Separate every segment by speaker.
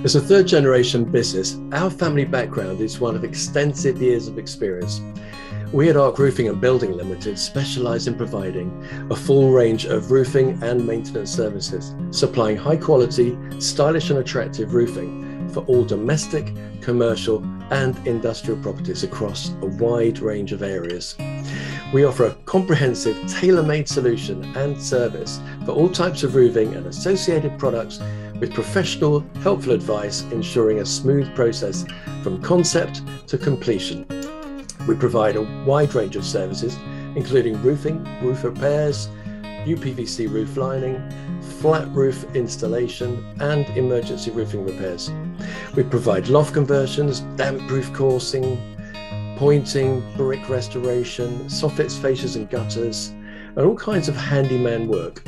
Speaker 1: As a third-generation business, our family background is one of extensive years of experience. We at Ark Roofing Building Ltd specialise in providing a full range of roofing and maintenance services, supplying high-quality, stylish and attractive roofing for all domestic, commercial and industrial properties across a wide range of areas. We offer a comprehensive, tailor-made solution and service for all types of roofing and associated products with professional, helpful advice, ensuring a smooth process from concept to completion. We provide a wide range of services, including roofing, roof repairs, UPVC roof lining, flat roof installation, and emergency roofing repairs. We provide loft conversions, damp-proof coursing, pointing, brick restoration, soffits, fascias and gutters, and all kinds of handyman work.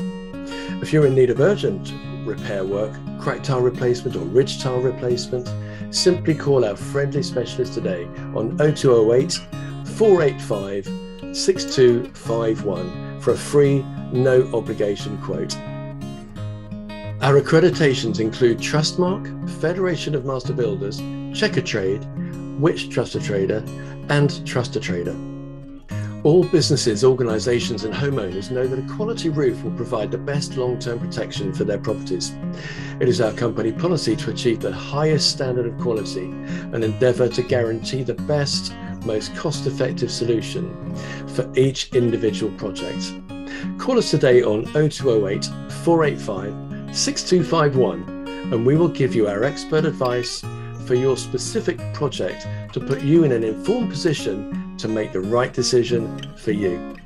Speaker 1: If you're in need of urgent repair work, crack tile replacement or ridge tile replacement, simply call our friendly specialist today on 0208 485 6251 for a free, no obligation quote. Our accreditations include TrustMark, Federation of Master Builders, Checkatrade, Trustatrader, and Trustatrader. All businesses, organisations and homeowners know that a quality roof will provide the best long-term protection for their properties. It is our company policy to achieve the highest standard of quality and endeavour to guarantee the best, most cost-effective solution for each individual project. Call us today on 0208 485 6251 and we will give you our expert advice for your specific project to put you in an informed position to make the right decision for you.